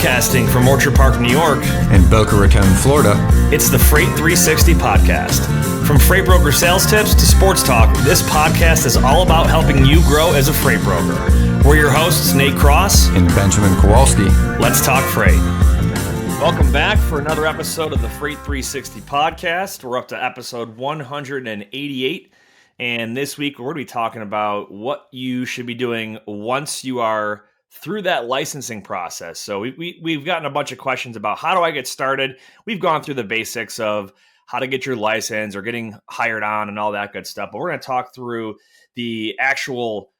Broadcasting from Orchard Park, New York, and Boca Raton, Florida, it's the Freight 360 podcast. From freight broker sales tips to sports talk, this podcast is all about helping you grow as a freight broker. We're your hosts, Nate Cross and Benjamin Kowalski. Let's talk freight. Welcome back for another episode of the Freight 360 podcast. We're up to episode 188, and this week we're going to be talking about what you should be doing once you are through that licensing process. So we've gotten a bunch of questions about how do I get started. We've gone through the basics of how to get your license or getting hired on and all that good stuff. But we're going to talk through the actual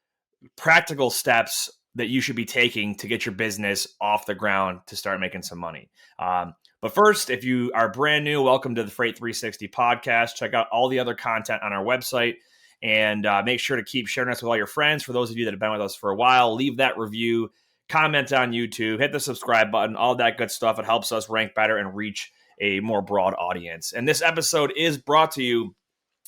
practical steps that you should be taking to get your business off the ground to start making some money. But first, if you are brand new, welcome to the Freight 360 podcast. Check out all the other content on our website. And make sure to keep sharing us with all your friends. For those of you that have been with us for a while, leave that review, comment on YouTube, hit the subscribe button, all that good stuff. It helps us rank better and reach a more broad audience. And this episode is brought to you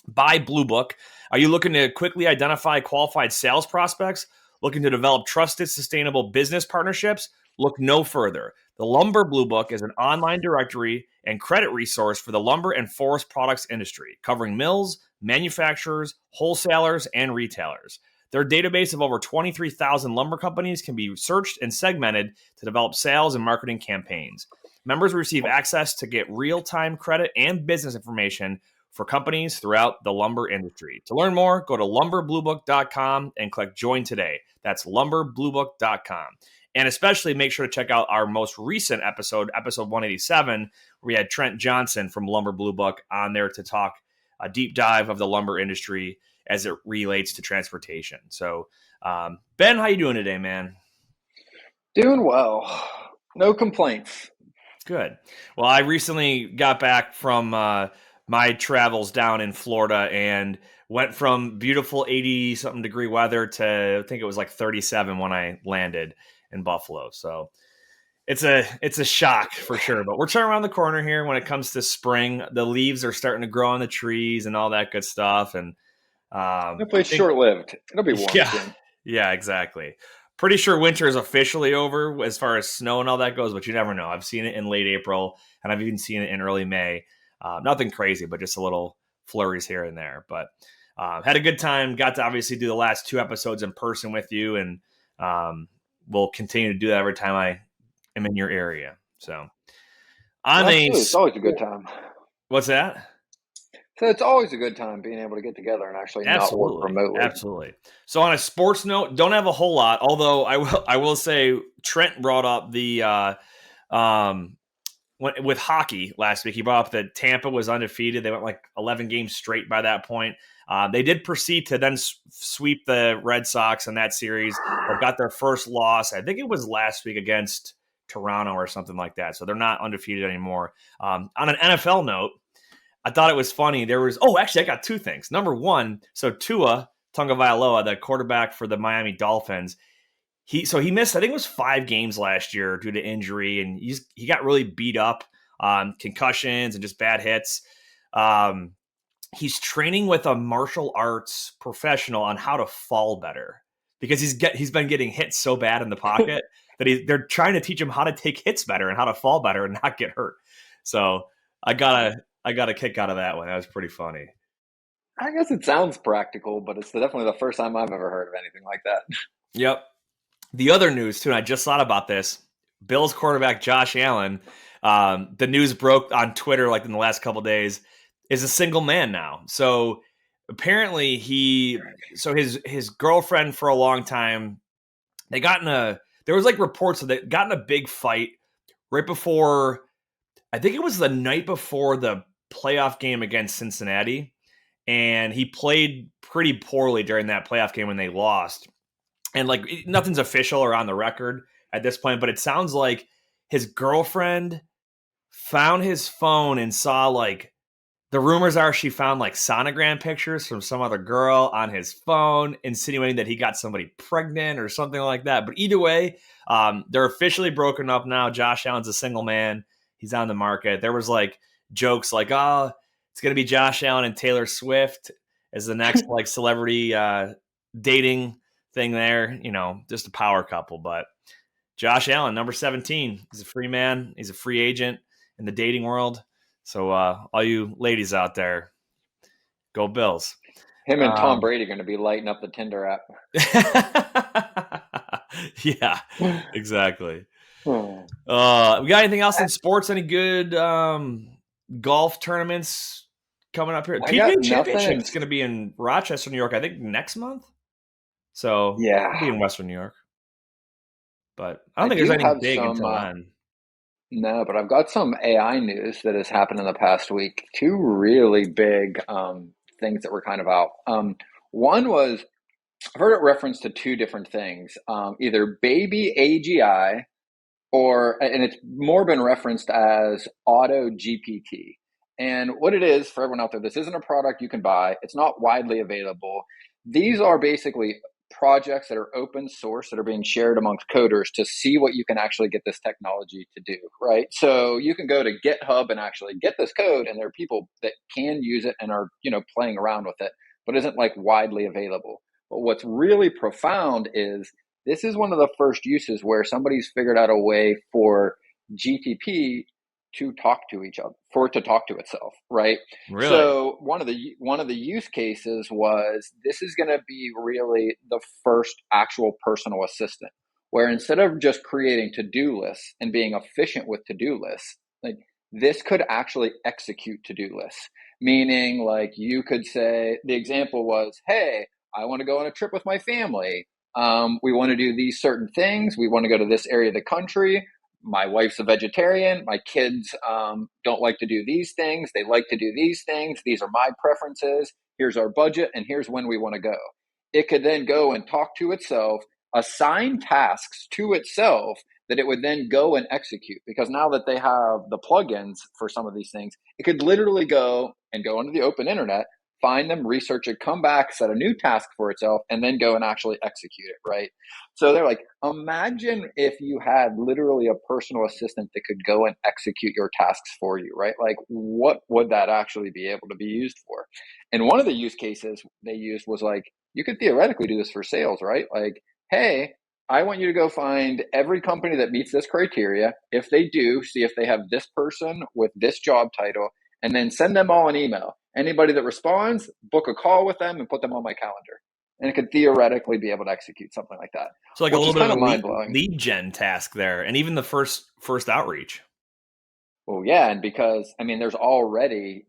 by Blue Book. Are you looking to quickly identify qualified sales prospects? Looking to develop trusted, sustainable business partnerships? Look no further. The Lumber Blue Book is an online directory and credit resource for the lumber and forest products industry, covering mills, manufacturers, wholesalers, and retailers. Their database of over 23,000 lumber companies can be searched and segmented to develop sales and marketing campaigns. Members receive access to get real-time credit and business information for companies throughout the lumber industry. To learn more, go to lumberbluebook.com and click Join Today. That's lumberbluebook.com. And especially make sure to check out our most recent episode 187, where we had Trent Johnson from Lumber Blue Book on there to talk a deep dive of the lumber industry as it relates to transportation. So, Ben, how you doing today, man? Doing well. No complaints. Good. Well, I recently got back from my travels down in Florida and went from beautiful 80-something degree weather to, I think it was like 37 when I landed in Buffalo. So it's a shock for sure, but we're turning around the corner here when it comes to spring. The leaves are starting to grow on the trees and all that good stuff. And hopefully it's short-lived. It'll be warm soon. Yeah, exactly. Pretty sure winter is officially over as far as snow and all that goes, but you never know. I've seen it in late April, and I've even seen it in early May. Nothing crazy, but just a little flurries here and there. But had a good time. Got to obviously do the last 2 episodes in person with you, and we'll continue to do that every time I am in your area. So it's always a good time. What's that? So it's always a good time being able to get together and actually not work remotely. Absolutely. So on a sports note, don't have a whole lot. Although I will say Trent brought up the with hockey last week. He brought up that Tampa was undefeated. They went like 11 games straight by that point. They did proceed to then sweep the Red Sox in that series. They got their first loss. I think it was last week against Toronto or something like that. So they're not undefeated anymore. On an NFL note, I thought it was funny. Actually, I got 2 things. Number one, so Tua Tagovailoa, the quarterback for the Miami Dolphins, he missed, I think it was 5 games last year due to injury, and he got really beat up on concussions and just bad hits. He's training with a martial arts professional on how to fall better because he's been getting hit so bad in the pocket that they're trying to teach him how to take hits better and how to fall better and not get hurt. So I got a kick out of that one. That was pretty funny. I guess it sounds practical, but it's definitely the first time I've ever heard of anything like that. Yep. The other news, too, and I just thought about this, Bills quarterback Josh Allen, the news broke on Twitter like in the last couple of days, is a single man now. So apparently his girlfriend for a long time, there was like reports that they got in a big fight right before, I think it was the night before the playoff game against Cincinnati. And he played pretty poorly during that playoff game when they lost. And like nothing's official or on the record at this point, but it sounds like his girlfriend found his phone and saw like, the rumors are she found like sonogram pictures from some other girl on his phone, insinuating that he got somebody pregnant or something like that. But either way, they're officially broken up now. Josh Allen's a single man. He's on the market. There was like jokes like, oh, it's going to be Josh Allen and Taylor Swift as the next like celebrity dating thing there. You know, just a power couple. But Josh Allen, number 17. He's a free man. He's a free agent in the dating world. So all you ladies out there, go Bills. Him and Tom Brady are going to be lighting up the Tinder app. Yeah, exactly. We got anything else in sports? Any good golf tournaments coming up here? PGA Championship is going to be in Rochester, New York, I think next month. So yeah, it'll be in Western New York. But I don't think there's anything big until then. No, but I've got some AI news that has happened in the past week. Two really big things that were kind of out. One was, I've heard it referenced to two different things, either baby AGI and it's more been referenced as Auto GPT. And what it is for everyone out there, this isn't a product you can buy. It's not widely available. These are basically projects that are open source that are being shared amongst coders to see what you can actually get this technology to do, right? So you can go to GitHub and actually get this code, and there are people that can use it and are, playing around with it, but isn't like widely available. But what's really profound is this is one of the first uses where somebody's figured out a way for GTP to talk to each other, for it to talk to itself, right? Really? So one of the use cases was, this is going to be really the first actual personal assistant, where instead of just creating to-do lists and being efficient with to-do lists, like this could actually execute to-do lists. Meaning, like, you could say, the example was, hey, I want to go on a trip with my family. We want to do these certain things. We want to go to this area of the country. My wife's a vegetarian. My kids don't like to do these things. They like to do these things. These are my preferences. Here's our budget, and here's when we want to go. It could then go and talk to itself, assign tasks to itself that it would then go and execute. Because now that they have the plugins for some of these things, it could literally go onto the open internet, find them, research it, come back, set a new task for itself, and then go and actually execute it, right? So they're like, imagine if you had literally a personal assistant that could go and execute your tasks for you, right? Like, what would that actually be able to be used for? And one of the use cases they used was like, you could theoretically do this for sales, right? Like, hey, I want you to go find every company that meets this criteria. If they do, see if they have this person with this job title, and then send them all an email. Anybody that responds, book a call with them and put them on my calendar. And it could theoretically be able to execute something like that. So like a little bit of a lead gen task there, and even the first outreach. Well, yeah, and because, there's already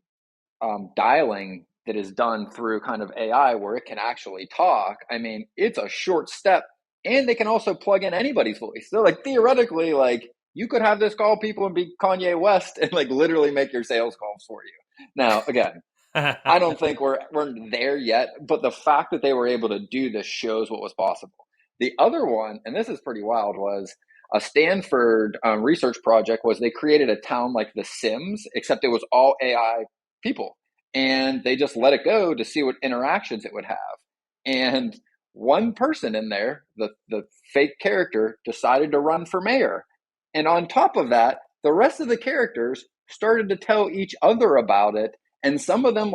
dialing that is done through kind of AI where it can actually talk. It's a short step, and they can also plug in anybody's voice. So like, theoretically, like, you could have this call people and be Kanye West and like literally make your sales calls for you. Now, again, I don't think we're there yet, but the fact that they were able to do this shows what was possible. The other one, and this is pretty wild, was a Stanford research project. Was they created a town like The Sims, except it was all AI people, and they just let it go to see what interactions it would have. And one person in there, the fake character, decided to run for mayor. And on top of that, the rest of the characters started to tell each other about it. And some of them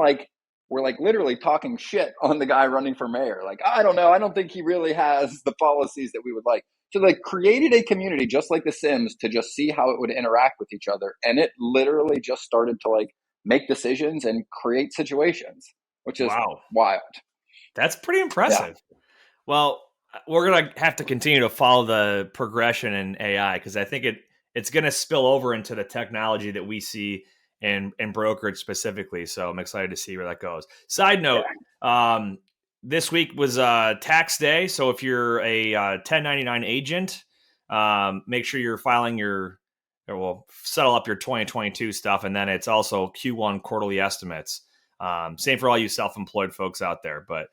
were literally talking shit on the guy running for mayor. Like, I don't know. I don't think he really has the policies that we would like. So they created a community just like The Sims to just see how it would interact with each other. And it literally just started to make decisions and create situations, which is wild. That's pretty impressive. Yeah. Well, we're going to have to continue to follow the progression in AI because I think it's going to spill over into the technology that we see in brokerage specifically. So I'm excited to see where that goes. Side note, this week was tax day. So if you're a 1099 agent, make sure you're filing settle up your 2022 stuff. And then it's also Q1 quarterly estimates. Same for all you self-employed folks out there, but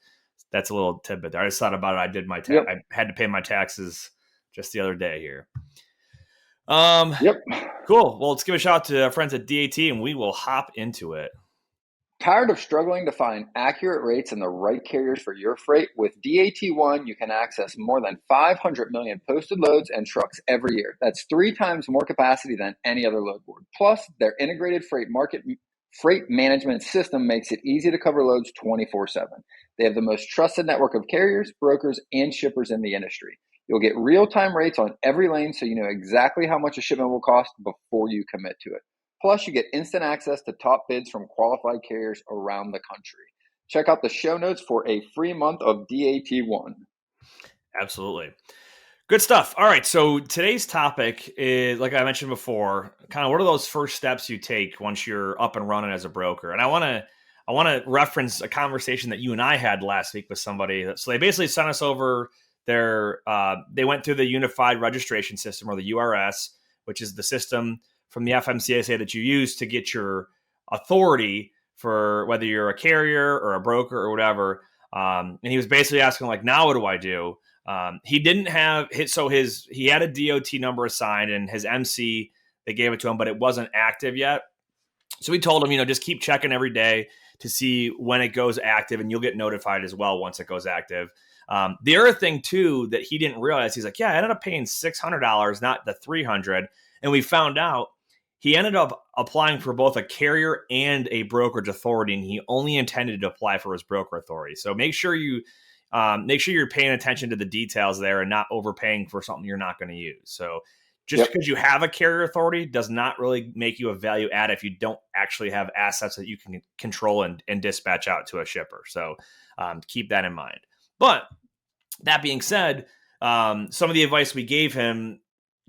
that's a little tidbit there. I just thought about it. I did my I had to pay my taxes just the other day here. Cool. Well, let's give a shout out to our friends at DAT, and we will hop into it. Tired of struggling to find accurate rates and the right carriers for your freight? With DAT1, you can access more than 500 million posted loads and trucks every year. That's 3 times more capacity than any other load board. Plus, their integrated freight management system makes it easy to cover loads 24/7. They have the most trusted network of carriers, brokers, and shippers in the industry. You'll get real-time rates on every lane so you know exactly how much a shipment will cost before you commit to it. Plus, you get instant access to top bids from qualified carriers around the country. Check out the show notes for a free month of DAT1. Absolutely. Good stuff. All right. So today's topic is, like I mentioned before, kind of what are those first steps you take once you're up and running as a broker? And I want to reference a conversation that you and I had last week with somebody. So they basically sent us over they went through the Unified Registration System, or the URS, which is the system from the FMCSA that you use to get your authority for whether you're a carrier or a broker or whatever. And he was basically asking, like, now what do I do? He didn't have he had a DOT number assigned, and his MC, they gave it to him, but it wasn't active yet. So we told him, just keep checking every day to see when it goes active, and you'll get notified as well once it goes active. The other thing too that he didn't realize, he's like, yeah, I ended up paying $600, not the $300. And we found out he ended up applying for both a carrier and a brokerage authority, and he only intended to apply for his broker authority. So make sure you're paying attention to the details there and not overpaying for something you're not going to use. So just because you have a carrier authority does not really make you a value add if you don't actually have assets that you can control and dispatch out to a shipper. So keep that in mind. But that being said, some of the advice we gave him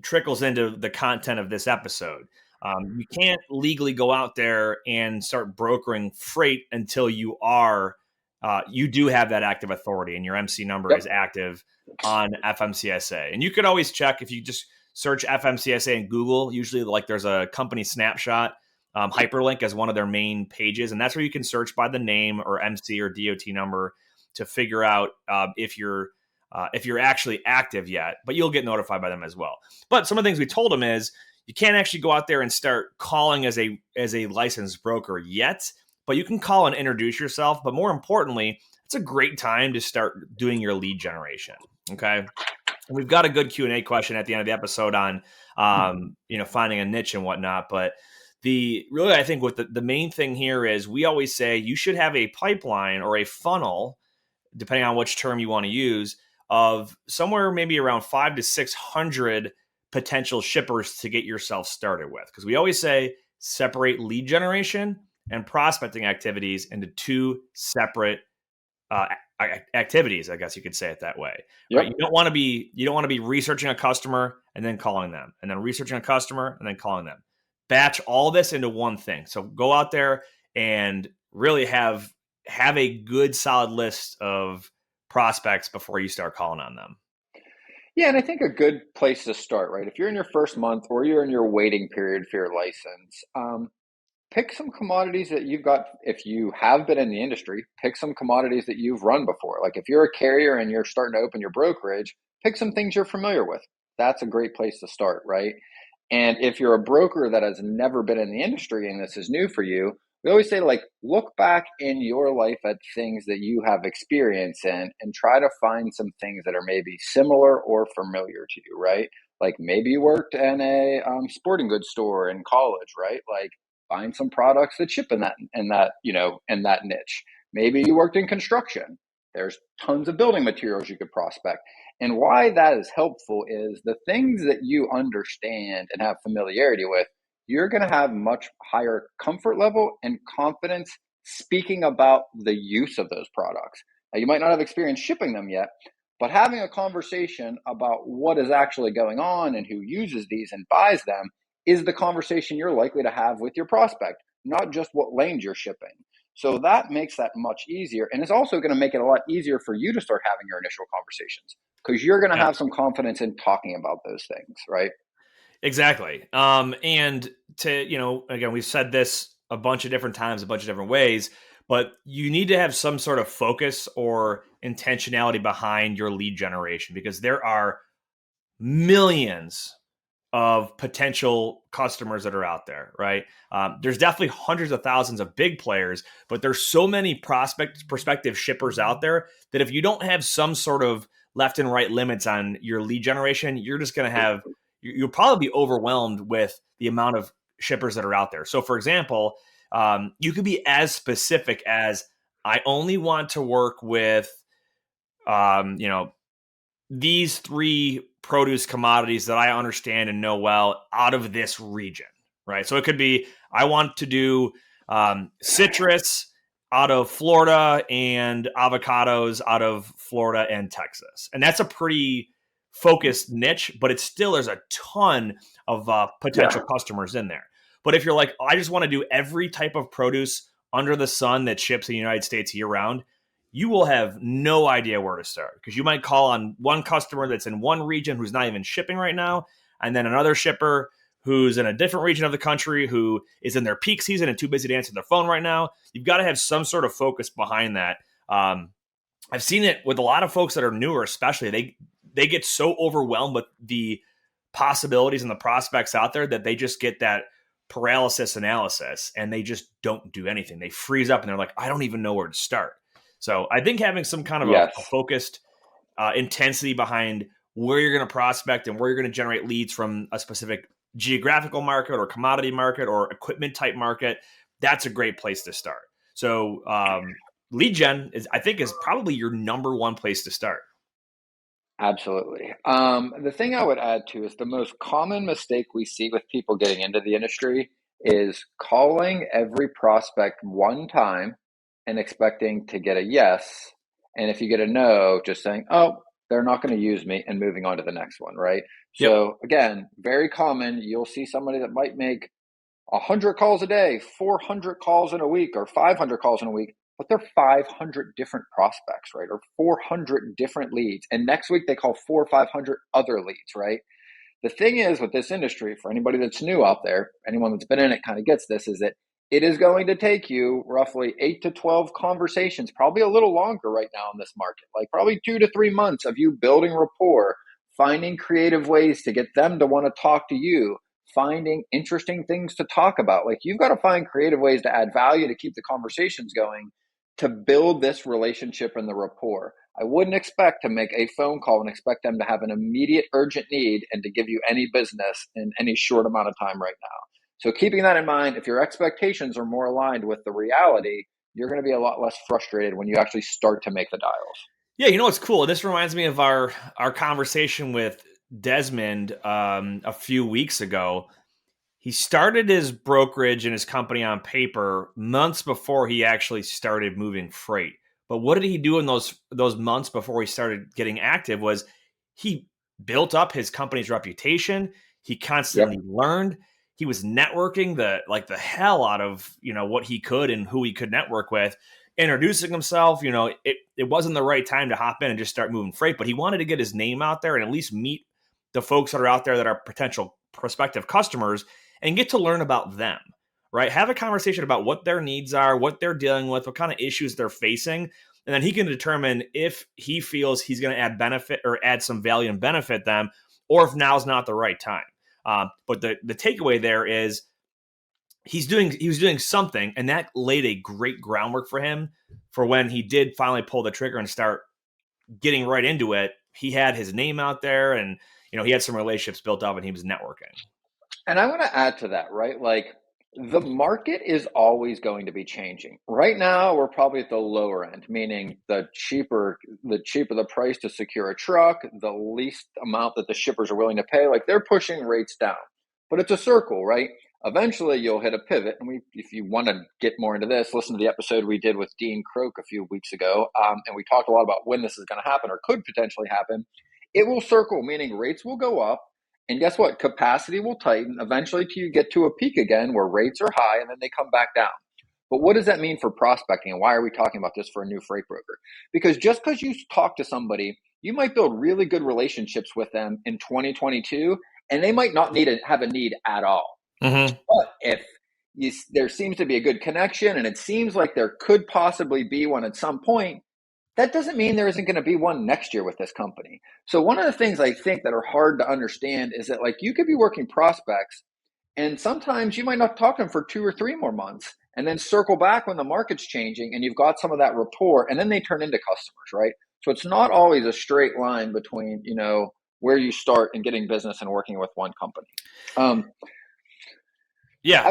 trickles into the content of this episode. You can't legally go out there and start brokering freight until you do have that active authority and your MC number is active on FMCSA. And you could always check if you just search FMCSA in Google. Usually, like, there's a company snapshot hyperlink as one of their main pages, and that's where you can search by the name or MC or DOT number to figure out if you're actually active yet. But you'll get notified by them as well. But some of the things we told him is you can't actually go out there and start calling as a licensed broker yet. But you can call and introduce yourself. But more importantly, it's a great time to start doing your lead generation. Okay. And we've got a good Q&A question at the end of the episode on, finding a niche and whatnot. But I think what the main thing here is, we always say you should have a pipeline or a funnel, depending on which term you want to use, of somewhere maybe around 500 to 600 potential shippers to get yourself started with. Because we always say separate lead generation and prospecting activities into two separate activities. I guess you could say it that way. Yep. Right? You don't want to be researching a customer and then calling them, and then researching a customer and then calling them. Batch all this into one thing. So go out there and really have a good solid list of prospects before you start calling on them. Yeah, and I think a good place to start, right? If you're in your first month or you're in your waiting period for your license, pick some commodities that you've got. If you have been in the industry, pick some commodities that you've run before. Like if you're a carrier and you're starting to open your brokerage, pick some things you're familiar with. That's a great place to start, right? And if you're a broker that has never been in the industry and this is new for you, we always say, like, look back in your life at things that you have experience in and try to find some things that are maybe similar or familiar to you, right? Like maybe you worked in a sporting goods store in college, right? Like find some products that ship in that niche. Maybe you worked in construction. There's tons of building materials you could prospect. And why that is helpful is the things that you understand and have familiarity with, you're going to have much higher comfort level and confidence speaking about the use of those products. Now, you might not have experience shipping them yet, but having a conversation about what is actually going on and who uses these and buys them is the conversation you're likely to have with your prospect, not just what lanes you're shipping. So that makes that much easier. And it's also going to make it a lot easier for you to start having your initial conversations because you're going to have some confidence in talking about those things, right? Exactly. And again, we've said this a bunch of different times, a bunch of different ways, but you need to have some sort of focus or intentionality behind your lead generation because there are millions of potential customers that are out there, right? There's definitely hundreds of thousands of big players, but there's so many prospective shippers out there that if you don't have some sort of left and right limits on your lead generation, you're just going to you'll probably be overwhelmed with the amount of shippers that are out there. So for example, you could be as specific as I only want to work with, these three produce commodities that I understand and know well out of this region, right? So it could be, I want to do citrus out of Florida and avocados out of Florida and Texas. And that's a pretty focused niche, but it's still, there's a ton of potential customers in there. But if you're like, I just want to do every type of produce under the sun that ships in the United States year round, you will have no idea where to start, because you might call on one customer that's in one region who's not even shipping right now, and then another shipper who's in a different region of the country who is in their peak season and too busy to answer their phone right now. You've got to have some sort of focus behind that. I've seen it with a lot of folks that are newer, especially. They get so overwhelmed with the possibilities and the prospects out there that they just get that paralysis analysis and they just don't do anything. They freeze up and they're like, I don't even know where to start. So I think having some kind of a focused intensity behind where you're going to prospect and where you're going to generate leads from a specific geographical market or commodity market or equipment type market, that's a great place to start. So lead gen is probably your number one place to start. Absolutely. The thing I would add to is the most common mistake we see with people getting into the industry is calling every prospect one time and expecting to get a yes. And if you get a no, just saying, oh, they're not going to use me, and moving on to the next one, right? Yep. So again, very common. You'll see somebody that might make 100 calls a day, 400 calls in a week, or 500 calls in a week, but they're 500 different prospects, right? Or 400 different leads. And next week they call 400 or 500 other leads, right? The thing is with this industry, for anybody that's new out there, anyone that's been in it kind of gets this, is that it is going to take you roughly 8 to 12 conversations, probably a little longer right now in this market, like probably 2 to 3 months of you building rapport, finding creative ways to get them to want to talk to you, finding interesting things to talk about. Like, you've got to find creative ways to add value to keep the conversations going, to build this relationship and the rapport. I wouldn't expect to make a phone call and expect them to have an immediate urgent need and to give you any business in any short amount of time right now. So keeping that in mind, if your expectations are more aligned with the reality, you're going to be a lot less frustrated when you actually start to make the dials. Yeah, you know what's cool? This reminds me of our conversation with Desmond a few weeks ago. He started his brokerage and his company on paper months before he actually started moving freight. But what did he do in those months before he started getting active? Was he built up his company's reputation. He constantly learned. He was networking the hell out of, what he could and who he could network with, introducing himself. It wasn't the right time to hop in and just start moving freight, but he wanted to get his name out there and at least meet the folks that are out there that are potential prospective customers and get to learn about them, right? Have a conversation about what their needs are, what they're dealing with, what kind of issues they're facing. And then he can determine if he feels he's going to add benefit or add some value and benefit them, or if now's not the right time. But the takeaway there is he was doing something, and that laid a great groundwork for him for when he did finally pull the trigger and start getting right into it. He had his name out there, and he had some relationships built up, and he was networking. And I want to add to that, right? Like, the market is always going to be changing. Right now, we're probably at the lower end, meaning the cheaper the price to secure a truck, the least amount that the shippers are willing to pay. Like, they're pushing rates down, but it's a circle, right? Eventually, you'll hit a pivot. And if you want to get more into this, listen to the episode we did with Dean Croak a few weeks ago, and we talked a lot about when this is going to happen or could potentially happen. It will circle, meaning rates will go up. And guess what? Capacity will tighten eventually till you get to a peak again where rates are high and then they come back down. But what does that mean for prospecting? And why are we talking about this for a new freight broker? Because just because you talk to somebody, you might build really good relationships with them in 2022, and they might not have a need at all. Mm-hmm. But if there seems to be a good connection and it seems like there could possibly be one at some point, that doesn't mean there isn't going to be one next year with this company. So one of the things I think that are hard to understand is that, like, you could be working prospects and sometimes you might not talk to them for 2 or 3 more months and then circle back when the market's changing and you've got some of that rapport, and then they turn into customers, right? So it's not always a straight line between, where you start and getting business and working with one company. I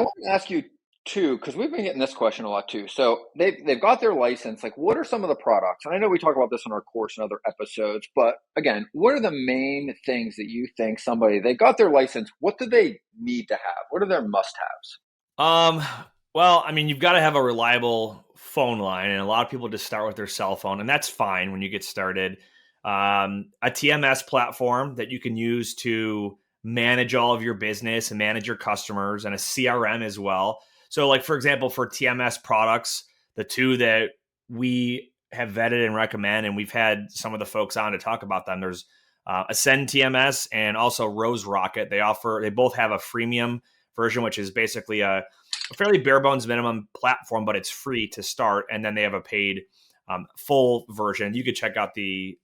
want to ask you too, because we've been getting this question a lot too. So they've got their license. Like, what are some of the products? And I know we talk about this in our course and other episodes, but again, what are the main things that you think somebody they got their license? What do they need to have? What are their must-haves? Um, well, I mean, you've got to have a reliable phone line, and a lot of people just start with their cell phone, and that's fine when you get started. A TMS platform that you can use to manage all of your business and manage your customers, and a CRM as well. So, like for example, for TMS products, the two that we have vetted and recommend, and we've had some of the folks on to talk about them. There's Ascend TMS and also Rose Rocket. They both have a freemium version, which is basically a fairly bare bones minimum platform, but it's free to start. And then they have a paid full version. You could check out the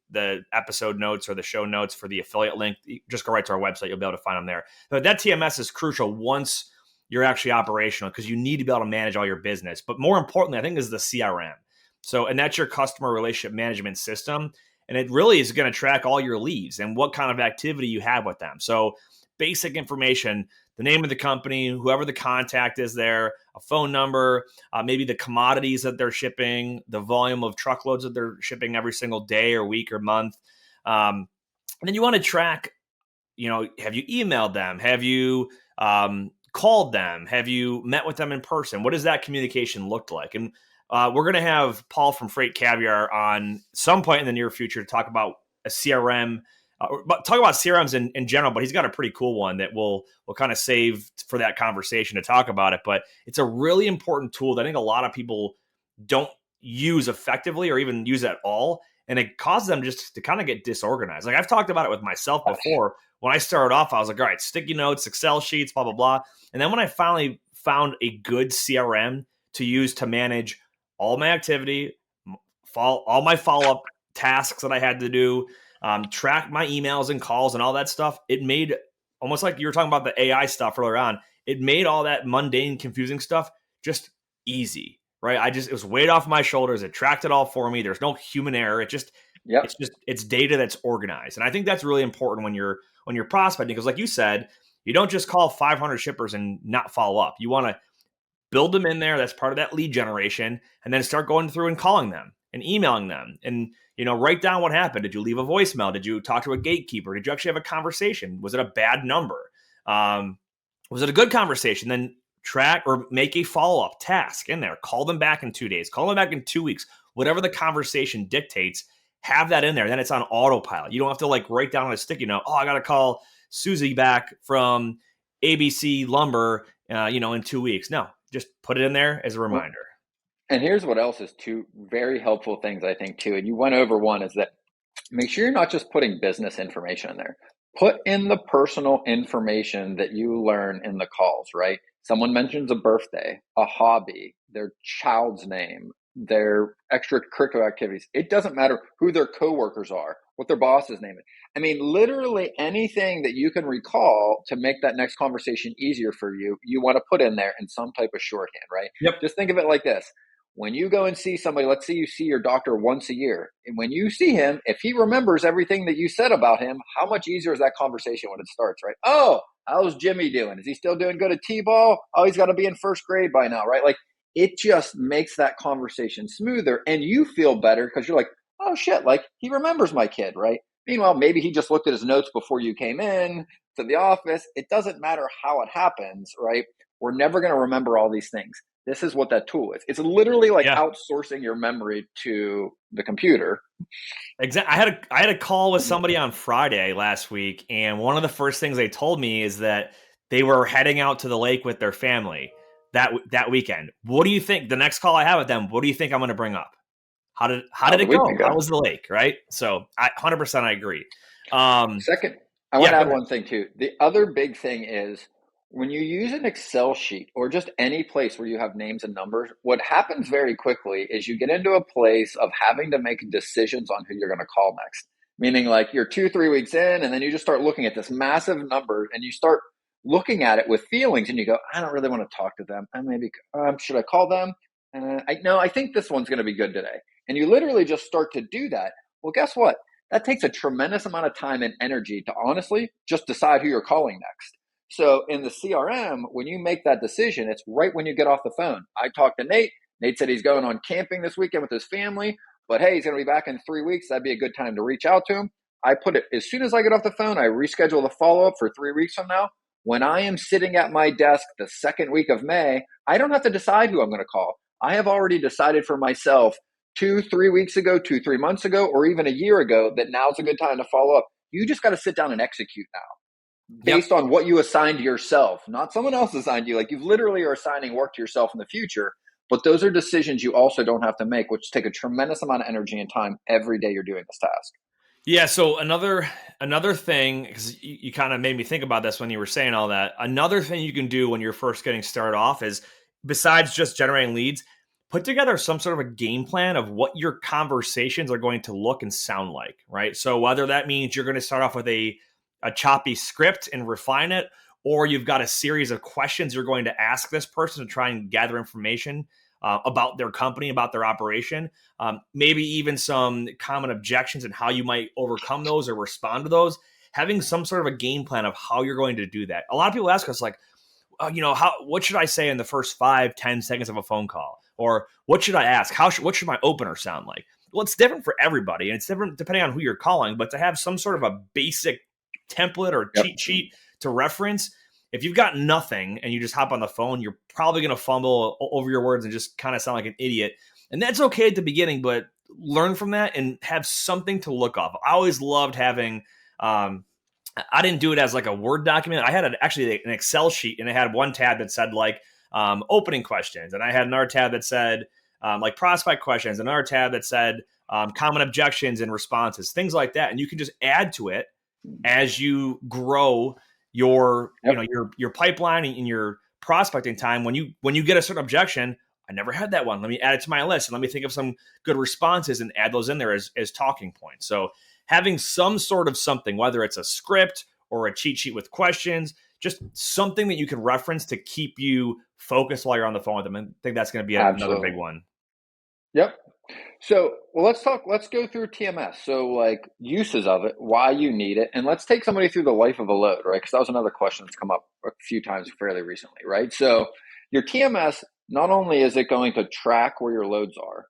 episode notes or the show notes for the affiliate link. Just go right to our website. You'll be able to find them there. But that TMS is crucial once you're actually operational, because you need to be able to manage all your business. But more importantly, I think is the CRM. So, and that's your customer relationship management system. And it really is going to track all your leads and what kind of activity you have with them. So basic information, the name of the company, whoever the contact is there, a phone number, maybe the commodities that they're shipping, the volume of truckloads that they're shipping every single day or week or month. And then you want to track, have you emailed them? Have you called them? Have you met with them in person? What does that communication look like? And we're going to have Paul from Freight Caviar on some point in the near future to talk about a CRM, but talk about CRMs in general, but he's got a pretty cool one that we'll kind of save for that conversation to talk about it. But it's a really important tool that I think a lot of people don't use effectively or even use at all. And it causes them just to kind of get disorganized. Like I've talked about it with myself before. When I started off, I was like, all right, sticky notes, Excel sheets, blah, blah, blah. And then when I finally found a good CRM to use to manage all my activity, all my follow-up tasks that I had to do, track my emails and calls and all that stuff, it made, almost like you were talking about the AI stuff earlier on, it made all that mundane, confusing stuff just easy, right? It was weight off my shoulders. It tracked it all for me. There's no human error. It's data that's organized. And I think that's really important when you're prospecting, because like you said, you don't just call 500 shippers and not follow up. You want to build them in there. That's part of that lead generation. And then start going through and calling them and emailing them and, write down what happened. Did you leave a voicemail? Did you talk to a gatekeeper? Did you actually have a conversation? Was it a bad number? Was it a good conversation? Then track or make a follow-up task in there. Call them back in 2 days. Call them back in 2 weeks. Whatever the conversation dictates, have that in there. Then it's on autopilot. You don't have to write down on a sticky note, I got to call Susie back from ABC Lumber, in 2 weeks. No, just put it in there as a reminder. And here's what else is two very helpful things, I think, too. And you went over one, is that make sure you're not just putting business information in there. Put in the personal information that you learn in the calls, right? Someone mentions a birthday, a hobby, their child's name, their extracurricular activities. It doesn't matter who their coworkers are, what their boss's name is. I mean, literally anything that you can recall to make that next conversation easier for you, you want to put in there in some type of shorthand, right? Yep. Just think of it like this. When you go and see somebody, let's say you see your doctor once a year, and when you see him, if he remembers everything that you said about him, how much easier is that conversation when it starts, right? Oh, how's Jimmy doing? Is he still doing good at T-ball? Oh, he's got to be in first grade by now, right? It just makes that conversation smoother, and you feel better because you're like, oh shit, he remembers my kid, right? Meanwhile, maybe he just looked at his notes before you came in to the office. It doesn't matter how it happens, right? We're never going to remember all these things. This is what that tool is. It's literally outsourcing your memory to the computer. Exactly. I had a call with somebody on Friday last week, and one of the first things they told me is that they were heading out to the lake with their family that weekend. What do you think? The next call I have with them, what do you think I'm going to bring up? How did it go? How was the lake? Right. So 100% I agree. Second, I want to add one thing too. The other big thing is, when you use an Excel sheet or just any place where you have names and numbers, what happens very quickly is you get into a place of having to make decisions on who you're going to call next. Meaning you're 2-3 weeks in, and then you just start looking at this massive number, and you start looking at it with feelings, and you go, I don't really want to talk to them. And maybe should I call them? I think this one's going to be good today. And you literally just start to do that. Well, guess what? That takes a tremendous amount of time and energy to honestly just decide who you're calling next. So in the CRM, when you make that decision, it's right when you get off the phone. I talked to Nate. Nate said he's going on camping this weekend with his family, but hey, he's going to be back in 3 weeks. That'd be a good time to reach out to him. I put it as soon as I get off the phone, I reschedule the follow-up for 3 weeks from now. When I am sitting at my desk the second week of May, I don't have to decide who I'm going to call. I have already decided for myself 2-3 weeks ago, 2-3 months ago, or even a year ago that now's a good time to follow up. You just got to sit down and execute now based on what you assigned yourself, not someone else assigned you. Like you literally are assigning work to yourself in the future, but those are decisions you also don't have to make, which take a tremendous amount of energy and time every day you're doing this task. Yeah. So another thing, because you kind of made me think about this when you were saying all that. Another thing you can do when you're first getting started off is, besides just generating leads, put together some sort of a game plan of what your conversations are going to look and sound like, right? So whether that means you're going to start off with a choppy script and refine it, or you've got a series of questions you're going to ask this person to try and gather information about their company, about their operation, maybe even some common objections and how you might overcome those or respond to those. Having some sort of a game plan of how you're going to do that. A lot of people ask us like, what should I say in the first 5-10 seconds of a phone call? Or what should I ask? What should my opener sound like? Well, it's different for everybody, and it's different depending on who you're calling, but to have some sort of a basic template or cheat sheet to reference, if you've got nothing and you just hop on the phone, you're probably going to fumble over your words and just kind of sound like an idiot. And that's okay at the beginning, but learn from that and have something to look off. I always loved having, I didn't do it as like a Word document. I had actually an Excel sheet, and it had one tab that said like opening questions. And I had another tab that said like prospect questions, another tab that said common objections and responses, things like that. And you can just add to it as you grow your your pipeline and your prospecting time. When you get a certain objection, I never had that one, let me add it to my list and let me think of some good responses and add those in there as talking points. So having some sort of something, whether it's a script or a cheat sheet with questions, just something that you can reference to keep you focused while you're on the phone with them. I think that's going to be another big one. Yep. So, well, let's go through TMS. So like uses of it, why you need it. And let's take somebody through the life of a load, right? Because that was another question that's come up a few times fairly recently, right? So your TMS, not only is it going to track where your loads are,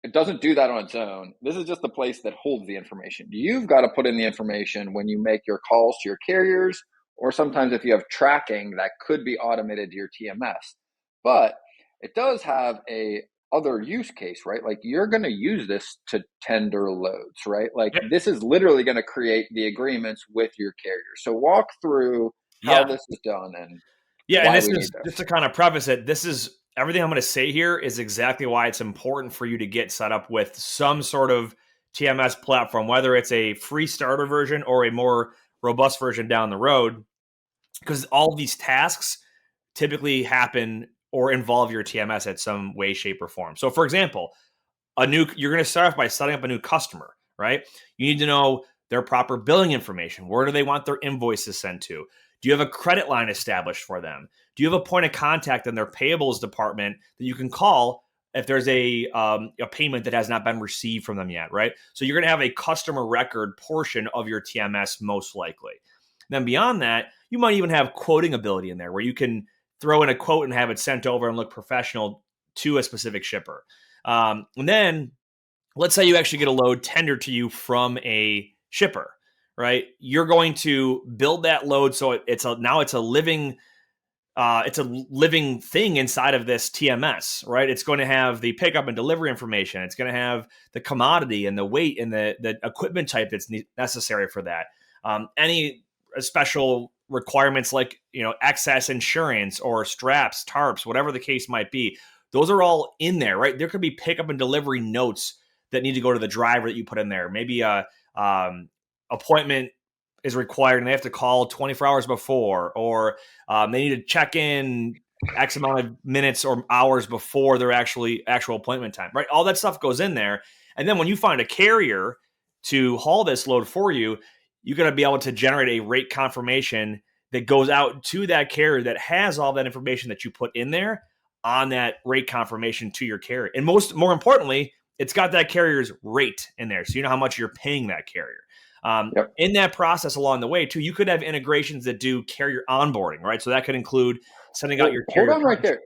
it doesn't do that on its own. This is just the place that holds the information. You've got to put in the information when you make your calls to your carriers, or sometimes if you have tracking that could be automated to your TMS. But it does have a other use case, right? Like you're going to use this to tender loads, right? Like this is literally going to create the agreements with your carrier. So walk through how this is done and and this is just to kind of preface it. This is everything I'm going to say here is exactly why it's important for you to get set up with some sort of TMS platform, whether it's a free starter version or a more robust version down the road, because all of these tasks typically happen or involve your TMS at some way, shape, or form. So for example, you're going to start off by setting up a new customer, right? You need to know their proper billing information. Where do they want their invoices sent to? Do you have a credit line established for them? Do you have a point of contact in their payables department that you can call if there's a payment that has not been received from them yet, right? So you're going to have a customer record portion of your TMS most likely. Then beyond that, you might even have quoting ability in there where you can throw in a quote and have it sent over and look professional to a specific shipper. And then let's say you actually get a load tendered to you from a shipper, right? You're going to build that load so it's a living thing inside of this TMS, right? It's going to have the pickup and delivery information. It's going to have the commodity and the weight and the equipment type that's necessary for that. Any special requirements like excess insurance or straps, tarps, whatever the case might be, those are all in there, right? There could be pickup and delivery notes that need to go to the driver that you put in there. Maybe a appointment is required and they have to call 24 hours before, or they need to check in X amount of minutes or hours before their actual appointment time, right? All that stuff goes in there. And then when you find a carrier to haul this load for you, you're going to be able to generate a rate confirmation that goes out to that carrier that has all that information that you put in there on that rate confirmation to your carrier. And more importantly, it's got that carrier's rate in there. So you know how much you're paying that carrier. Yep. In that process along the way too, you could have integrations that do carrier onboarding, right? So that could include sending out Well, your hold carrier on right there.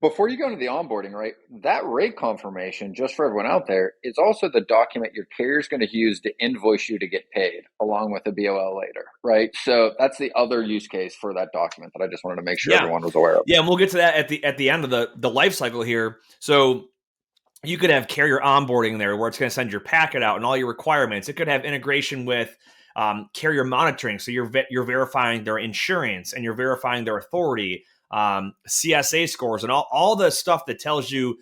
Before you go into the onboarding, right? That rate confirmation, just for everyone out there, is also the document your carrier is going to use to invoice you to get paid, along with the BOL later, right? So that's the other use case for that document that I just wanted to make sure Yeah. everyone was aware of. Yeah, and we'll get to that at the end of the life cycle here. So you could have carrier onboarding there where it's going to send your packet out and all your requirements. It could have integration with carrier monitoring. So you're verifying their insurance and you're verifying their authority, CSA scores, and all the stuff that tells you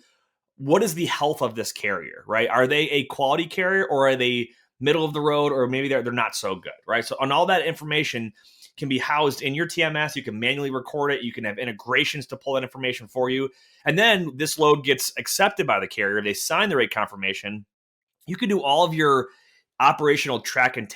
what is the health of this carrier, right? Are they a quality carrier or are they middle of the road, or maybe they're not so good, right? So, and all that information can be housed in your TMS. You can manually record it. You can have integrations to pull that information for you. And then this load gets accepted by the carrier. They sign the rate confirmation. You can do all of your operational track and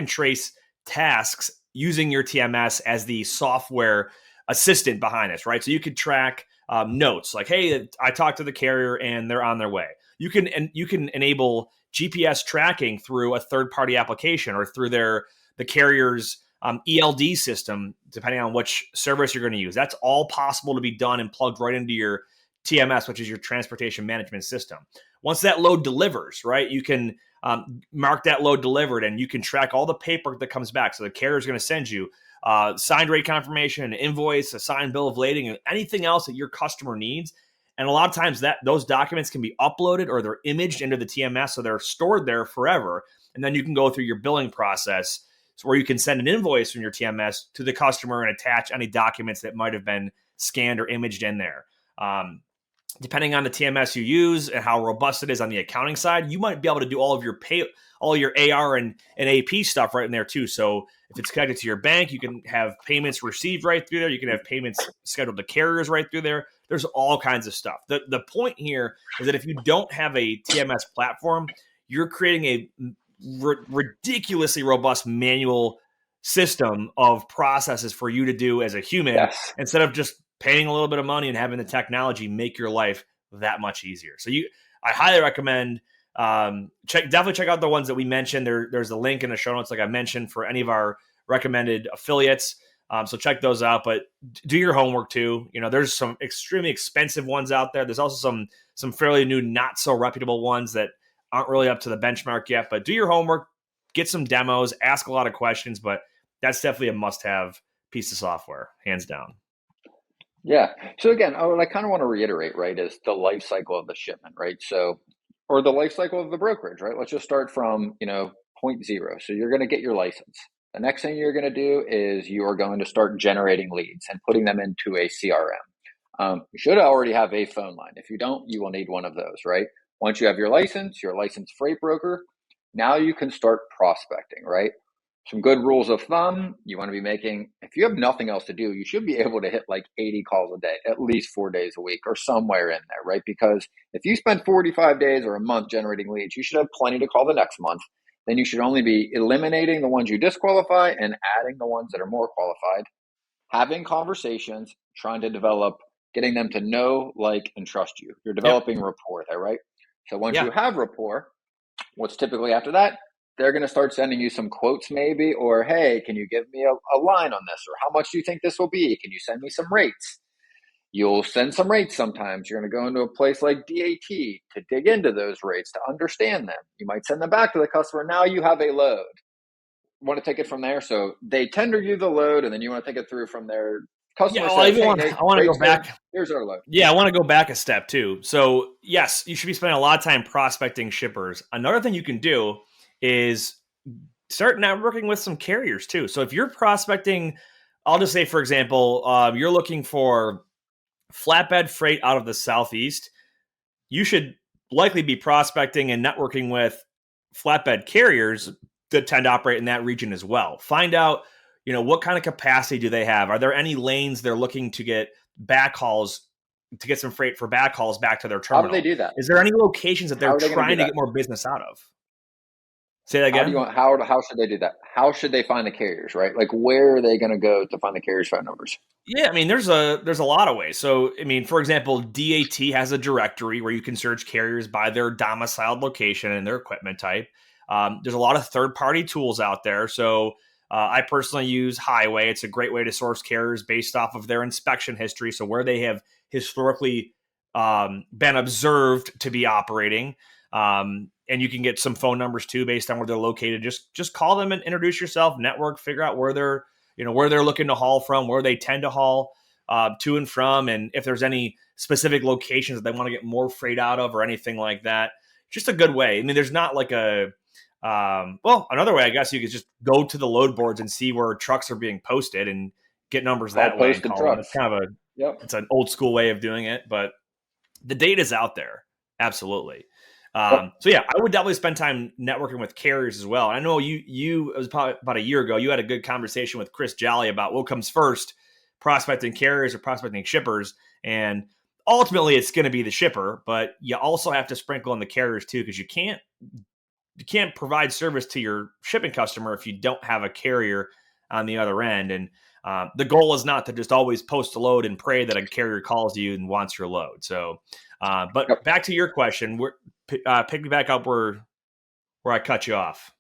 trace tasks using your TMS as the software assistant behind this, right? So you could track notes like, hey, I talked to the carrier and they're on their way. You can enable GPS tracking through a third-party application or through the carrier's ELD system, depending on which service you're going to use. That's all possible to be done and plugged right into your TMS, which is your transportation management system. Once that load delivers, right, you can mark that load delivered, and you can track all the paperwork that comes back. So the carrier is going to send you signed rate confirmation, an invoice, a signed bill of lading, and anything else that your customer needs. And a lot of times those documents can be uploaded or they're imaged into the TMS, so they're stored there forever. And then you can go through your billing process, where you can send an invoice from your TMS to the customer and attach any documents that might have been scanned or imaged in there. Depending on the TMS you use and how robust it is on the accounting side, you might be able to do all your AR and AP stuff right in there too. So if it's connected to your bank, you can have payments received right through there. You can have payments scheduled to carriers right through there. There's all kinds of stuff. The point here is that if you don't have a TMS platform, you're creating a ridiculously robust manual system of processes for you to do as a human, instead of just paying a little bit of money and having the technology make your life that much easier. So I highly recommend definitely check out the ones that we mentioned. There's a link in the show notes, like I mentioned, for any of our recommended affiliates. So check those out, but do your homework too. There's some extremely expensive ones out there. There's also some fairly new, not so reputable ones that aren't really up to the benchmark yet, but do your homework, get some demos, ask a lot of questions, but that's definitely a must-have piece of software, hands down. Yeah. So again, what I kind of want to reiterate, right, is the life cycle of the shipment, right? So, or the life cycle of the brokerage, right? Let's just start from, point zero. So you're going to get your license. The next thing you're going to do is you are going to start generating leads and putting them into a CRM. You should already have a phone line. If you don't, you will need one of those, right? Once you have your licensed freight broker, now you can start prospecting, right? Some good rules of thumb. You want to be making, if you have nothing else to do, you should be able to hit like 80 calls a day, at least 4 days a week or somewhere in there, right? Because if you spend 45 days or a month generating leads, you should have plenty to call the next month. Then you should only be eliminating the ones you disqualify and adding the ones that are more qualified, having conversations, trying to develop, getting them to know, like, and trust you. You're developing rapport there, right? So once you have rapport, what's typically after that? They're going to start sending you some quotes maybe, or, hey, can you give me a line on this? Or how much do you think this will be? Can you send me some rates? You'll send some rates sometimes. You're going to go into a place like DAT to dig into those rates, to understand them. You might send them back to the customer. Now you have a load. Want to take it from there? So they tender you the load, and then you want to take it through from there. Customer says, hey, I want to go back. Here's our load. Yeah, I want to go back a step too. So yes, you should be spending a lot of time prospecting shippers. Another thing you can do is start networking with some carriers too. So if you're prospecting, I'll just say, for example, you're looking for flatbed freight out of the Southeast, you should likely be prospecting and networking with flatbed carriers that tend to operate in that region as well. Find out, what kind of capacity do they have? Are there any lanes they're looking to get backhauls, to get some freight for backhauls back to their terminal? How do they do that? Is there any locations that they're trying to get more business out of? Say that again. How should they do that? How should they find the carriers, right? Like, where are they going to go to find the carriers' phone numbers? Yeah, I mean, there's a lot of ways. So, I mean, for example, DAT has a directory where you can search carriers by their domiciled location and their equipment type. There's a lot of third-party tools out there. So I personally use Highway. It's a great way to source carriers based off of their inspection history. So where they have historically been observed to be operating. And you can get some phone numbers too, based on where they're located. Just call them and introduce yourself, network, figure out where they're looking to haul from, where they tend to haul to and from, and if there's any specific locations that they want to get more freight out of or anything like that. Just a good way. I mean, there's not like another way, I guess you could just go to the load boards and see where trucks are being posted and get numbers that way. Posted trucks. It's kind of it's an old school way of doing it, but the data's out there. Absolutely. So yeah, I would definitely spend time networking with carriers as well. I know it was probably about a year ago, you had a good conversation with Chris Jolly about what comes first, prospecting carriers or prospecting shippers. And ultimately it's going to be the shipper, but you also have to sprinkle in the carriers too, because you can't provide service to your shipping customer if you don't have a carrier on the other end. And the goal is not to just always post a load and pray that a carrier calls you and wants your load. So, but back to your question, pick me back up where I cut you off.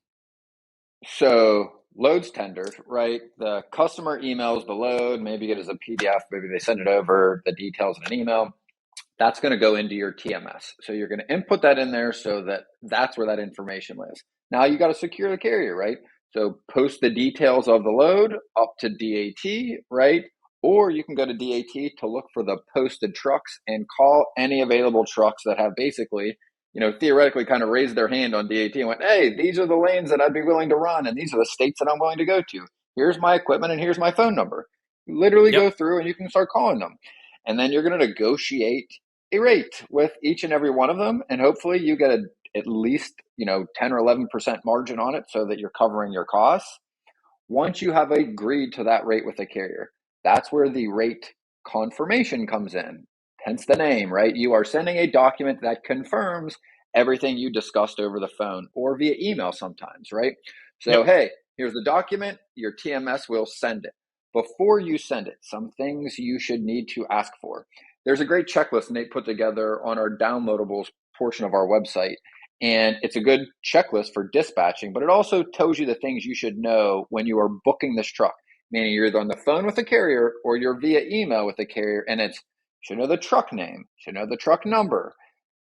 So loads tendered, right? The customer emails the load, maybe it is a PDF, maybe they send it over, the details in an email. That's going to go into your TMS. So you're going to input that in there so that that's where that information lives. Now you got to secure the carrier, right? So post the details of the load up to DAT, right? Or you can go to DAT to look for the posted trucks and call any available trucks that have basically, theoretically kind of raised their hand on DAT and went, hey, these are the lanes that I'd be willing to run. And these are the states that I'm willing to go to. Here's my equipment and here's my phone number. You literally go through and you can start calling them. And then you're going to negotiate a rate with each and every one of them. And hopefully you get at least, 10 or 11% margin on it so that you're covering your costs. Once you have agreed to that rate with the carrier, that's where the rate confirmation comes in. Hence the name, right? You are sending a document that confirms everything you discussed over the phone or via email sometimes, right? So, hey, here's the document. Your TMS will send it. Before you send it, some things you should need to ask for. There's a great checklist Nate put together on our downloadables portion of our website. And it's a good checklist for dispatching, but it also tells you the things you should know when you are booking this truck, meaning you're either on the phone with the carrier or you're via email with the carrier. And it's, should know the truck name, should know the truck number,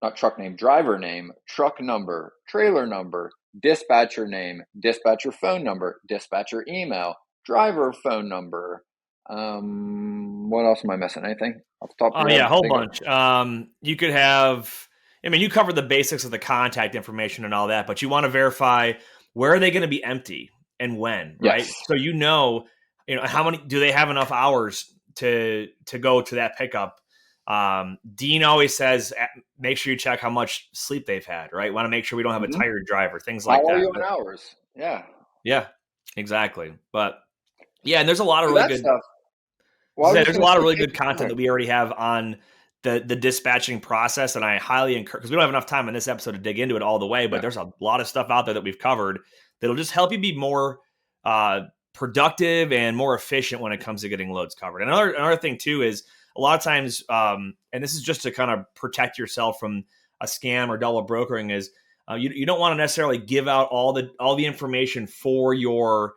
not truck name, driver name, truck number, trailer number, dispatcher name, dispatcher phone number, dispatcher email, driver phone number. What else am I missing? Anything off the top of your head? Yeah, a whole bunch. You could have, you cover the basics of the contact information and all that, but you want to verify where are they going to be empty and when, right? Yes. So how many, do they have enough hours to go to that pickup? Dean always says, make sure you check how much sleep they've had, right? Want to make sure we don't have a tired driver, things like that. How are you on hours? Yeah. Yeah, exactly. But yeah, and there's a lot of really good stuff. Well, there's a lot of really good content that we already have on the dispatching process, and I highly encourage, because we don't have enough time in this episode to dig into it all the way, but there's a lot of stuff out there that we've covered that'll just help you be more productive and more efficient when it comes to getting loads covered. And another thing too is a lot of times, and this is just to kind of protect yourself from a scam or double brokering, is you don't want to necessarily give out all the information for your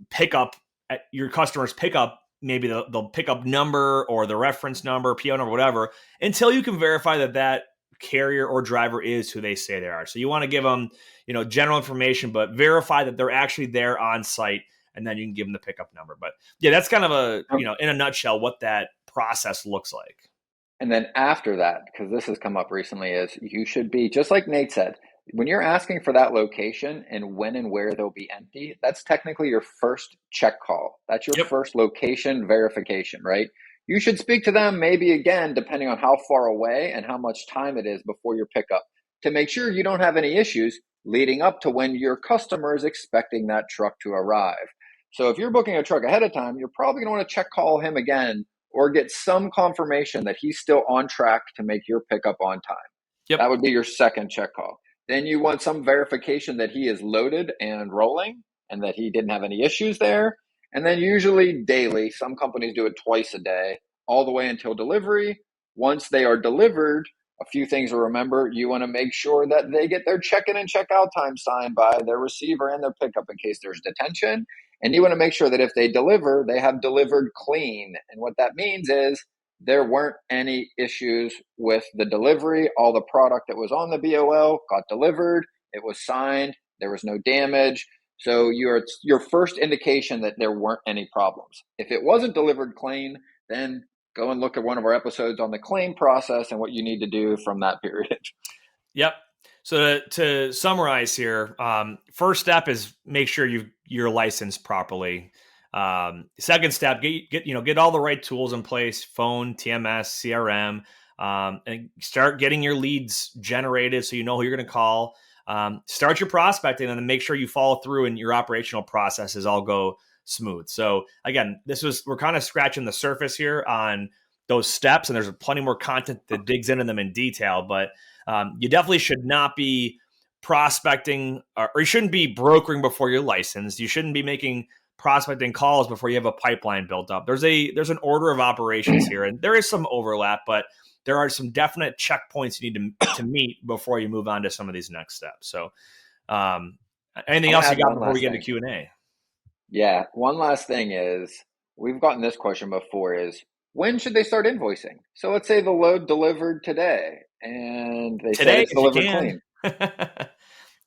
pickup at your customer's pickup, maybe the pickup number or the reference number, PO number, whatever, until you can verify that carrier or driver is who they say they are. So you want to give them, general information, but verify that they're actually there on site, and then you can give them the pickup number. But yeah, that's kind of in a nutshell, what that process looks like. And then after that, because this has come up recently, is you should be, just like Nate said, when you're asking for that location and when and where they'll be empty, that's technically your first check call. That's your first location verification, right? You should speak to them maybe again, depending on how far away and how much time it is before your pickup, to make sure you don't have any issues leading up to when your customer is expecting that truck to arrive. So if you're booking a truck ahead of time, you're probably going to want to check call him again or get some confirmation that he's still on track to make your pickup on time. That would be your second check call. Then you want some verification that he is loaded and rolling and that he didn't have any issues there. And then usually daily, some companies do it twice a day, all the way until delivery. Once they are delivered, A few things to remember. You want to make sure that they get their check-in and check-out time signed by their receiver and their pickup in case there's detention. And you want to make sure that if they deliver, they have delivered clean. And what that means is there weren't any issues with the delivery. All the product that was on the BOL got delivered. It was signed. There was no damage. So your first indication that there weren't any problems. If it wasn't delivered clean, then go and look at one of our episodes on the claim process and what you need to do from that period. Yep. So to summarize here, first step is make sure you're licensed properly. Second step, get all the right tools in place: phone, TMS, CRM, and start getting your leads generated so you know who you're going to call. Start your prospecting and then make sure you follow through and your operational processes all go smooth. So again, we're kind of scratching the surface here on those steps, and there's plenty more content that digs into them in detail, but you definitely should not be prospecting or you shouldn't be brokering before you're licensed. You shouldn't be making prospecting calls before you have a pipeline built up. There's an order of operations here, and there is some overlap, but there are some definite checkpoints you need to meet before you move on to some of these next steps. So anything else you got before we get into Q&A? Yeah. One last thing is, we've gotten this question before, is when should they start invoicing? So let's say the load delivered today and they said it's delivered clean.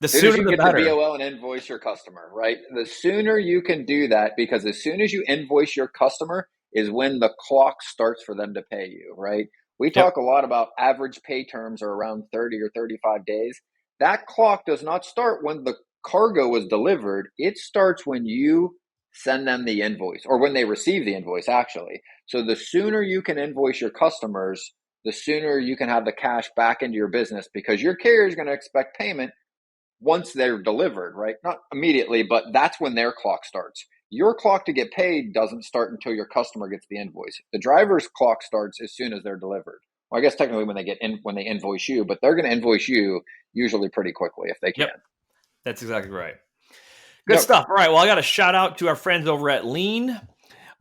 The sooner you the get better. the BOL and invoice your customer, right? The sooner you can do that, because as soon as you invoice your customer is when the clock starts for them to pay you, right? We talk a lot about average pay terms are around 30 or 35 days. That clock does not start when the cargo was delivered. It starts when you send them the invoice, or when they receive the invoice, actually. So the sooner you can invoice your customers, the sooner you can have the cash back into your business, because your carrier is going to expect payment once they're delivered, right? Not immediately, but that's when their clock starts. Your clock to get paid doesn't start until your customer gets the invoice. The driver's clock starts as soon as they're delivered. Well, I guess technically when they invoice you, but they're going to invoice you usually pretty quickly if they can. Yep. That's exactly right. Good stuff. All right. Well, I got a shout out to our friends over at Lean.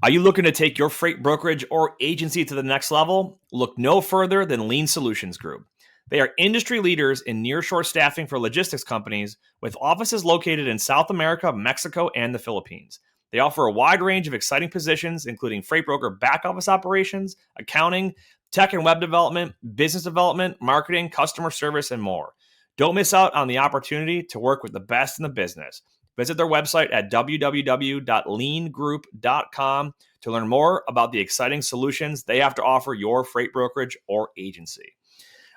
Are you looking to take your freight brokerage or agency to the next level? Look no further than Lean Solutions Group. They are industry leaders in nearshore staffing for logistics companies with offices located in South America, Mexico, and the Philippines. They offer a wide range of exciting positions, including freight broker back office operations, accounting, tech and web development, business development, marketing, customer service, and more. Don't miss out on the opportunity to work with the best in the business. Visit their website at www.leangroup.com to learn more about the exciting solutions they have to offer your freight brokerage or agency.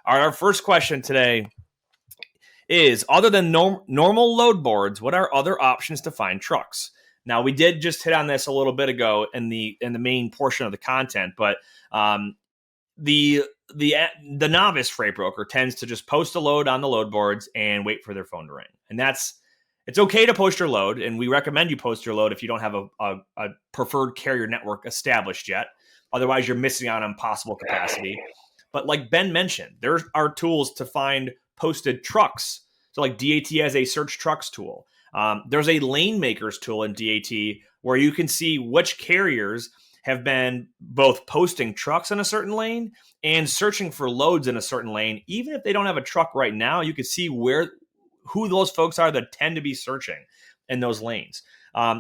All right, our first question today is, other than normal load boards, what are other options to find trucks? Now, we did just hit on this a little bit ago in the main portion of the content, but the novice freight broker tends to just post a load on the load boards and wait for their phone to ring. And it's okay to post your load, and we recommend you post your load if you don't have a preferred carrier network established yet. Otherwise, you're missing out on possible capacity. But like Ben mentioned, there are tools to find posted trucks. So like DAT has a search trucks tool. There's a lane makers tool in DAT where you can see which carriers have been both posting trucks in a certain lane and searching for loads in a certain lane. Even if they don't have a truck right now, you can see who those folks are that tend to be searching in those lanes.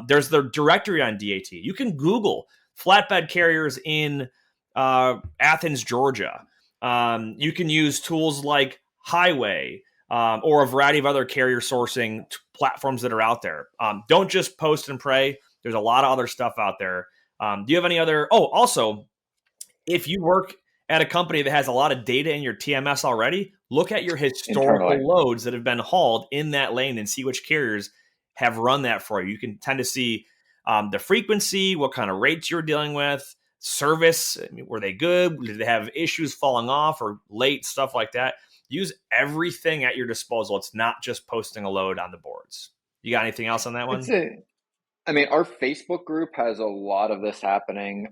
There's the directory on DAT. You can Google flatbed carriers in Athens, Georgia. You can use tools like Highway or a variety of other carrier sourcing platforms that are out there. Don't just post and pray. There's a lot of other stuff out there. Do you have any other? Oh, also, if you work at a company that has a lot of data in your TMS already, look at your historical loads that have been hauled in that lane and see which carriers have run that for you. You can tend to see the frequency, what kind of rates you're dealing with, service. I mean, were they good? Did they have issues falling off or late, stuff like that? Use everything at your disposal. It's not just posting a load on the boards. You got anything else on that one? I mean, our Facebook group has a lot of this happening.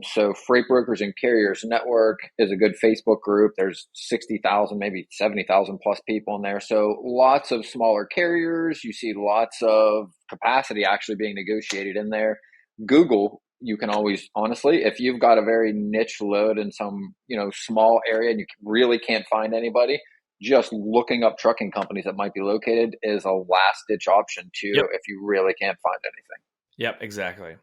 So Freight Brokers and Carriers Network is a good Facebook group. There's 60,000, maybe 70,000 plus people in there. So lots of smaller carriers. You see lots of capacity actually being negotiated in there. Google you can always, honestly, if you've got a very niche load in some, small area and you really can't find anybody, just looking up trucking companies that might be located is a last ditch option too, Yep. if you really can't find anything. Yep. Exactly.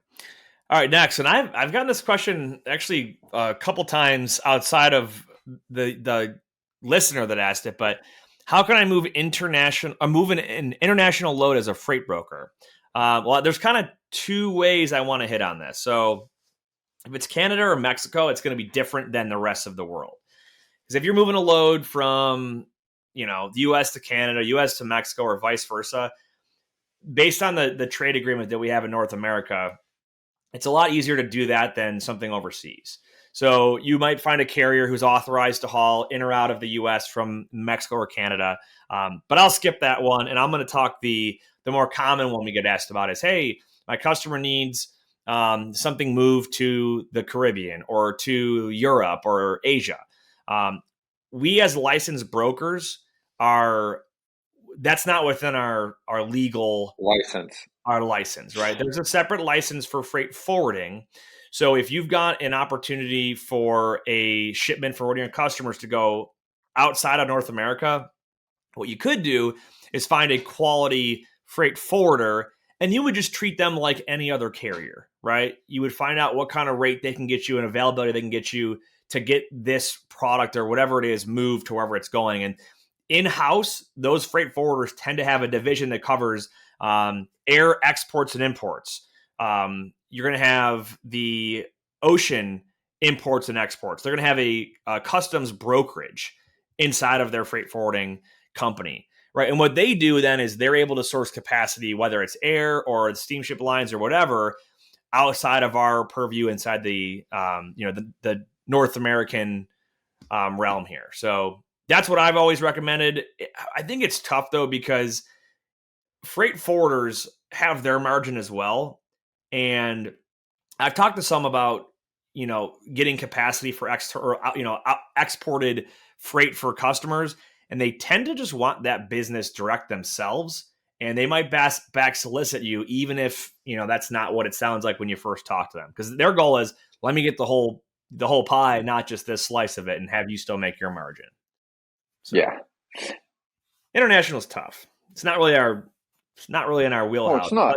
All right. Next, and I've gotten this question actually a couple times outside of the listener that asked it, but how can I move an international load as a freight broker? Well, there's kind of two ways I want to hit on this. So if it's Canada or Mexico, it's going to be different than the rest of the world. Because if you're moving a load from, the U.S. to Canada, U.S. to Mexico, or vice versa, based on the trade agreement that we have in North America, it's a lot easier to do that than something overseas. So you might find a carrier who's authorized to haul in or out of the U.S. from Mexico or Canada. But I'll skip that one, and I'm going to talk the more common one we get asked about is, hey, my customer needs something moved to the Caribbean or to Europe or Asia. We as licensed brokers that's not within our legal License. our license, right? There's a separate license for freight forwarding. So if you've got an opportunity for a shipment for one of your customers to go outside of North America, what you could do is find a quality freight forwarder and you would just treat them like any other carrier, right? You would find out what kind of rate they can get you and availability they can get you to get this product or whatever it is moved to wherever it's going. And in-house, those freight forwarders tend to have a division that covers air exports and imports. You're going to have the ocean imports and exports. They're going to have a customs brokerage inside of their freight forwarding company, right? And what they do then is they're able to source capacity, whether it's air or steamship lines or whatever, outside of our purview inside the North American realm here. So that's what I've always recommended. I think it's tough though, because freight forwarders have their margin as well. And I've talked to some about, getting capacity for exported freight for customers. And they tend to just want that business direct themselves. And they might back solicit you, even if, that's not what it sounds like when you first talk to them. Because their goal is, let me get the whole pie, not just this slice of it, and have you still make your margin. So, yeah. International is tough. It's not really in our wheelhouse. Well, it's not.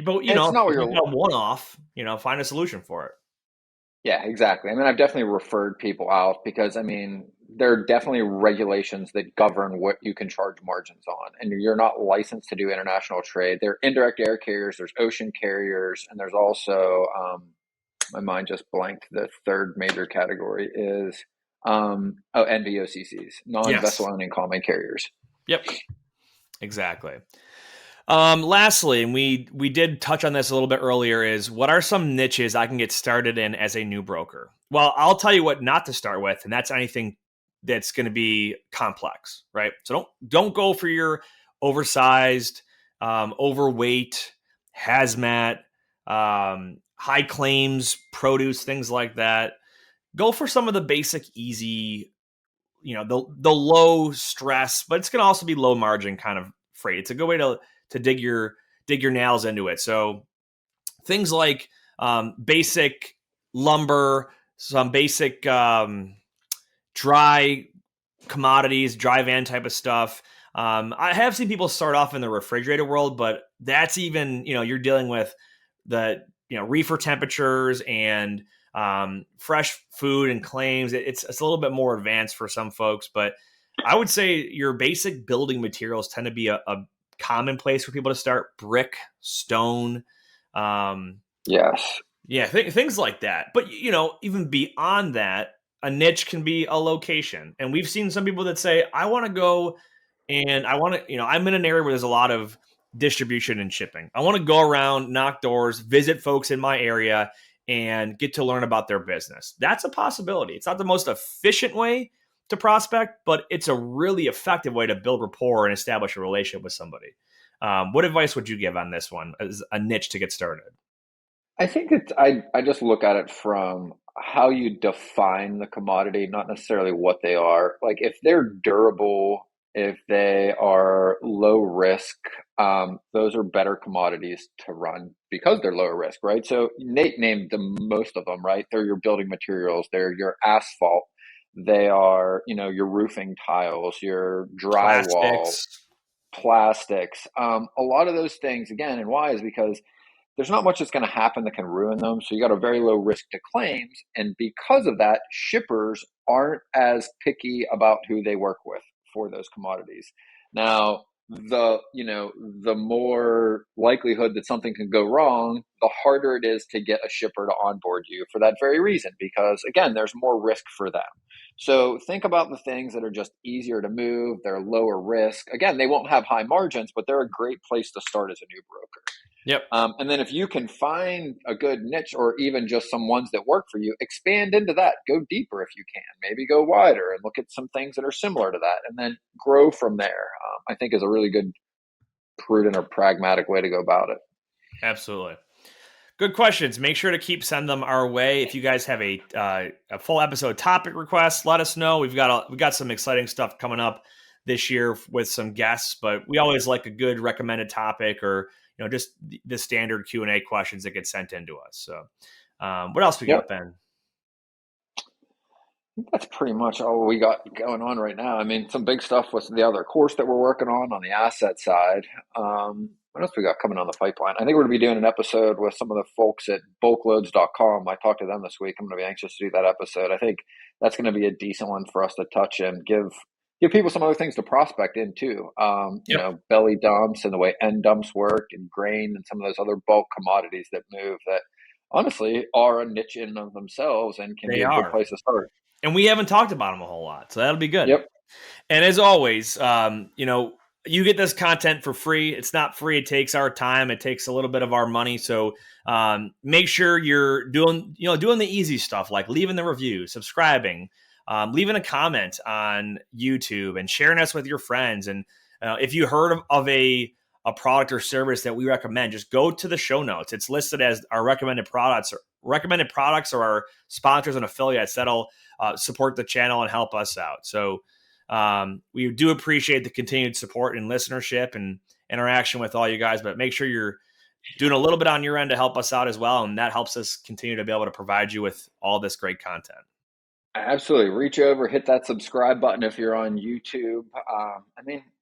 But It's not what if you're. you got one off, find a solution for it. Yeah, exactly. I mean, I've definitely referred people out because, there are definitely regulations that govern what you can charge margins on. And you're not licensed to do international trade. There are indirect air carriers, there's ocean carriers, and there's also, my mind just blanked, the third major category is, NVOCCs, non-vessel owning common carriers. Yep, exactly. Lastly, and we did touch on this a little bit earlier, is what are some niches I can get started in as a new broker? Well, I'll tell you what not to start with, and that's anything that's going to be complex, right? So don't go for your oversized, overweight, hazmat, high claims, produce, things like that. Go for some of the basic, easy, the low stress, but it's going to also be low margin kind of freight. It's a good way to dig your nails into it. So things like basic lumber, some basic dry commodities, dry van type of stuff. I have seen people start off in the refrigerator world, but that's even, you're dealing with the, reefer temperatures and fresh food and claims. It's a little bit more advanced for some folks, but I would say your basic building materials tend to be a common place for people to start. Brick, stone. Yes. Yeah, things like that. But, even beyond that, a niche can be a location. And we've seen some people that say, I want to go and I want to, I'm in an area where there's a lot of distribution and shipping. I want to go around, knock doors, visit folks in my area and get to learn about their business. That's a possibility. It's not the most efficient way to prospect, but it's a really effective way to build rapport and establish a relationship with somebody. What advice would you give on this one as a niche to get started? I think I just look at it from how you define the commodity, not necessarily what they are. Like if they're durable, if they are low risk, those are better commodities to run because they're lower risk, right? So Nate named most of them, right? They're your building materials, they're your asphalt, they are, your roofing tiles, your drywall, plastics. A lot of those things, again, and why is because there's not much that's going to happen that can ruin them. So you got a very low risk to claims. And because of that, shippers aren't as picky about who they work with for those commodities. Now, the more likelihood that something can go wrong, the harder it is to get a shipper to onboard you for that very reason, because again, there's more risk for them. So think about the things that are just easier to move. They're lower risk. Again, they won't have high margins, but they're a great place to start as a new broker. Yep. And then if you can find a good niche or even just some ones that work for you, expand into that. Go deeper if you can. Maybe go wider and look at some things that are similar to that, and then grow from there. I think is a really good, prudent or pragmatic way to go about it. Absolutely. Good questions. Make sure to keep sending them our way. If you guys have a full episode topic request, let us know. We've got some exciting stuff coming up this year with some guests, but we always like a good recommended topic or just the standard Q&A questions that get sent in to us. So what else we got, Ben? That's pretty much all we got going on right now. I mean, some big stuff with the other course that we're working on the asset side. What else we got coming on the pipeline? I think we're going to be doing an episode with some of the folks at bulkloads.com. I talked to them this week. I'm going to be anxious to do that episode. I think that's going to be a decent one for us to touch and give people some other things to prospect in too. Belly dumps and the way end dumps work and grain and some of those other bulk commodities that move that honestly are a niche in of themselves and can be a good place to start. And we haven't talked about them a whole lot, so that'll be good. Yep. And as always, you get this content for free. It's not free. It takes our time. It takes a little bit of our money. So make sure you're doing the easy stuff like leaving the review, subscribing, leaving a comment on YouTube and sharing us with your friends. And if you heard of a product or service that we recommend, just go to the show notes. It's listed as our recommended products or our sponsors and affiliates that'll support the channel and help us out. So we do appreciate the continued support and listenership and interaction with all you guys, but make sure you're doing a little bit on your end to help us out as well. And that helps us continue to be able to provide you with all this great content. Absolutely. Reach over, hit that subscribe button if you're on YouTube.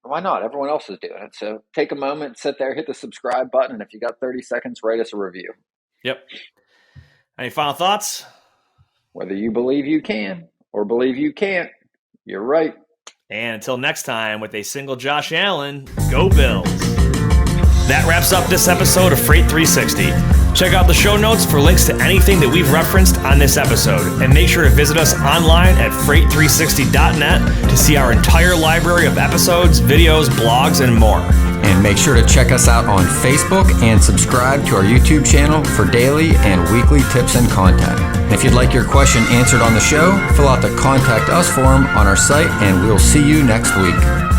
Why not? Everyone else is doing it. So take a moment, sit there, hit the subscribe button. And if you got 30 seconds, write us a review. Yep. Any final thoughts? Whether you believe you can or believe you can't, you're right. And until next time, with a single Josh Allen, go Bills. That wraps up this episode of Freight 360. Check out the show notes for links to anything that we've referenced on this episode. And make sure to visit us online at freight360.net to see our entire library of episodes, videos, blogs, and more. And make sure to check us out on Facebook and subscribe to our YouTube channel for daily and weekly tips and content. And if you'd like your question answered on the show, fill out the Contact Us form on our site, and we'll see you next week.